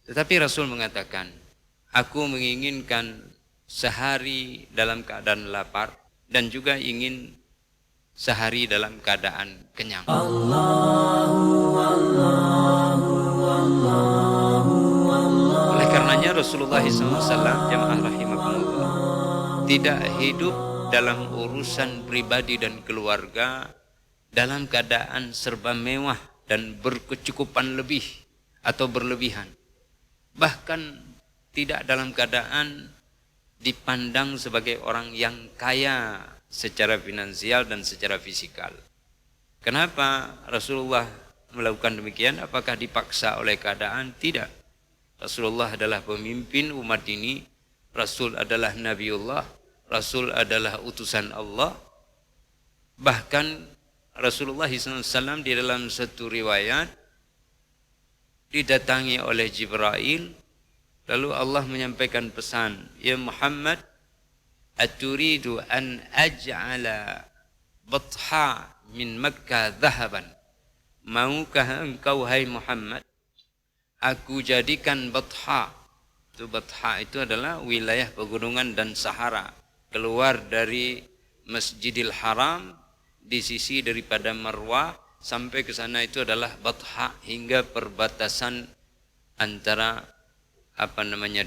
Tetapi Rasul mengatakan, aku menginginkan sehari dalam keadaan lapar dan juga ingin sehari dalam keadaan kenyang. Oleh karenanya Rasulullah SAW, jamaah rahimakumullah, tidak hidup dalam urusan pribadi dan keluarga dalam keadaan serba mewah dan berkecukupan lebih atau berlebihan. Bahkan tidak dalam keadaan dipandang sebagai orang yang kaya secara finansial dan secara fisikal. Kenapa Rasulullah melakukan demikian? Apakah dipaksa oleh keadaan? Tidak. Rasulullah adalah pemimpin umat ini. Rasul adalah Nabiullah. Rasul adalah utusan Allah. Bahkan Rasulullah SAW di dalam satu riwayat didatangi oleh Jibril, lalu Allah menyampaikan pesan, ya Muhammad, aturidu an aj'ala batha min Makkah dhahaban. Maukah engkau hai Muhammad, aku jadikan Batha. Batha itu adalah wilayah pegunungan dan Sahara, keluar dari Masjidil Haram di sisi daripada Marwah sampai ke sana itu adalah Batha, hingga perbatasan antara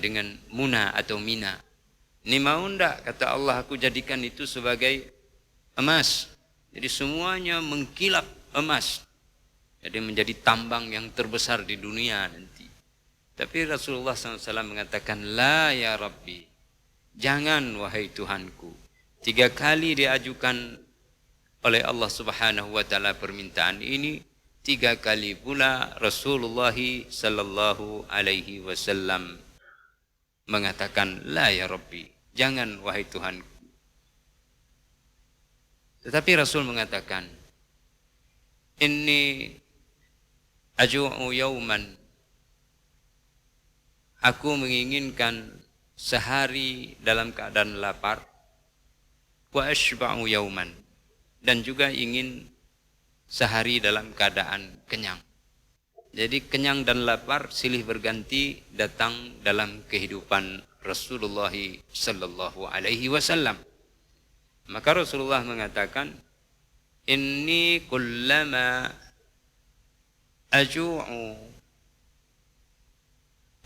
dengan Muna atau Mina. Ini mau ndak, kata Allah, aku jadikan itu sebagai emas. Jadi semuanya mengkilap emas. Jadi menjadi tambang yang terbesar di dunia nanti. Tapi Rasulullah SAW mengatakan, la ya Rabbi, jangan wahai Tuhanku. 3 kali diajukan oleh Allah Subhanahu wa taala permintaan ini, 3 kali pula Rasulullah sallallahu alaihi wasallam mengatakan, la ya Rabbi, jangan wahai Tuhanku. Tetapi Rasul mengatakan, inni aju'u yauman, aku menginginkan sehari dalam keadaan lapar, wa ashba'u yauman, dan juga ingin sehari dalam keadaan kenyang. Jadi kenyang dan lapar silih berganti datang dalam kehidupan Rasulullah sallallahu alaihi wasallam. Maka Rasulullah mengatakan, inni kullama aju'u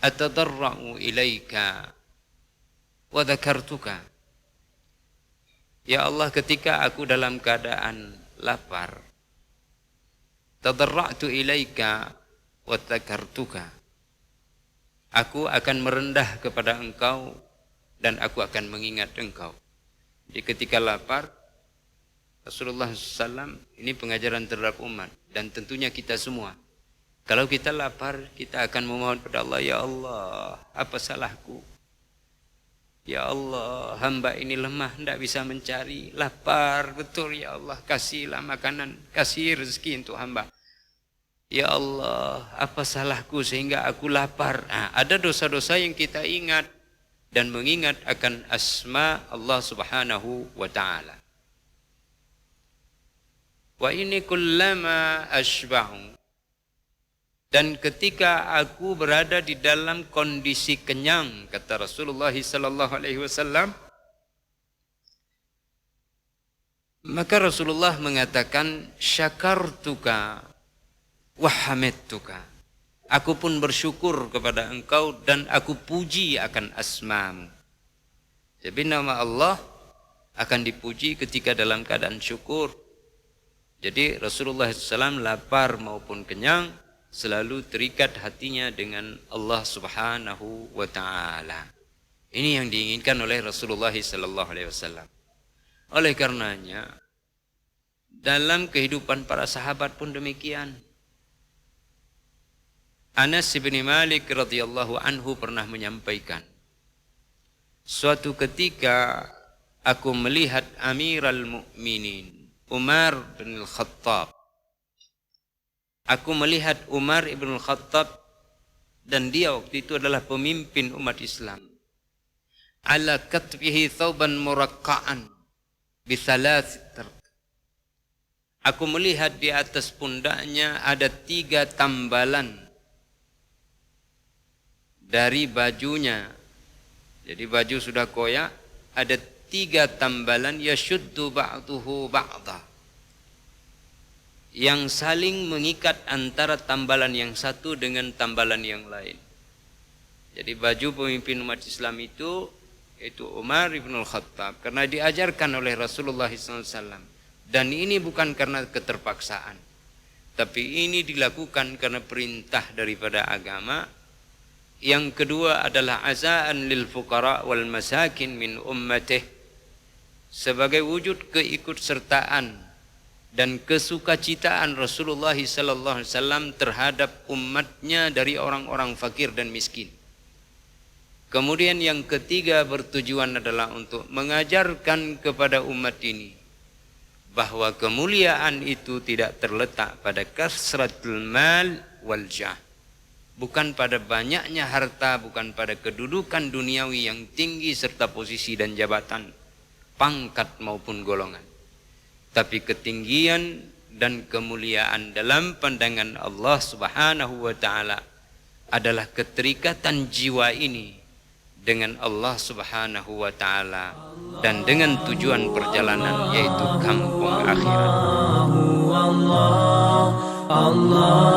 atadarra'u ilaika wa dzakartuka. Ya Allah, ketika aku dalam keadaan lapar, tadarra'tu ilaika wa dzakartuka, aku akan merendah kepada engkau dan aku akan mengingat engkau. Jadi ketika lapar, Rasulullah SAW, ini pengajaran terhadap umat dan tentunya kita semua. Kalau kita lapar, kita akan memohon kepada Allah, ya Allah, apa salahku? Ya Allah, hamba ini lemah, tidak bisa mencari, lapar, betul ya Allah, kasihlah makanan, kasih rezeki untuk hamba. Ya Allah, apa salahku sehingga aku lapar? Nah, ada dosa-dosa yang kita ingat dan mengingat akan asma Allah Subhanahu wa ta'ala. Wa ini kullama ashba'u, dan ketika aku berada di dalam kondisi kenyang, kata Rasulullah sallallahu alaihi wasallam, maka Rasulullah mengatakan, syakartuka wa hamidtuka, aku pun bersyukur kepada engkau dan aku puji akan asmamu. Jadi nama Allah akan dipuji ketika dalam keadaan syukur. Jadi Rasulullah SAW lapar maupun kenyang selalu terikat hatinya dengan Allah Subhanahu wa ta'ala. Ini yang diinginkan oleh Rasulullah SAW. Oleh karenanya, dalam kehidupan para sahabat pun demikian. Anas bin Malik radhiyallahu anhu pernah menyampaikan, suatu ketika aku melihat Amirul Mukminin Umar bin Al-Khattab. Aku melihat Umar ibn Al-Khattab, dan dia waktu itu adalah pemimpin umat Islam. Ala katfihi thawban murakka'an bithalath tarq. Aku melihat di atas pundaknya ada 3 tambalan dari bajunya. Jadi baju sudah koyak, ada 3 tambalan yashuddu ba'duhu ba'dha, yang saling mengikat antara tambalan yang satu dengan tambalan yang lain. Jadi baju pemimpin umat Islam itu Umar ibn al-Khattab, karena diajarkan oleh Rasulullah SAW. Dan ini bukan karena keterpaksaan, tapi ini dilakukan karena perintah daripada agama. Yang kedua adalah azaan lil fuqara wal masakin min ummatih, sebagai wujud keikutsertaan dan kesukacitaan Rasulullah SAW terhadap umatnya dari orang-orang fakir dan miskin. Kemudian yang ketiga bertujuan adalah untuk mengajarkan kepada umat ini bahwa kemuliaan itu tidak terletak pada kasratul mal wal jah, bukan pada banyaknya harta, bukan pada kedudukan duniawi yang tinggi serta posisi dan jabatan, pangkat maupun golongan, tapi ketinggian dan kemuliaan dalam pandangan Allah Subhanahu wa taala adalah keterikatan jiwa ini dengan Allah Subhanahu wa taala dan dengan tujuan perjalanan, yaitu kampung akhirat. Allah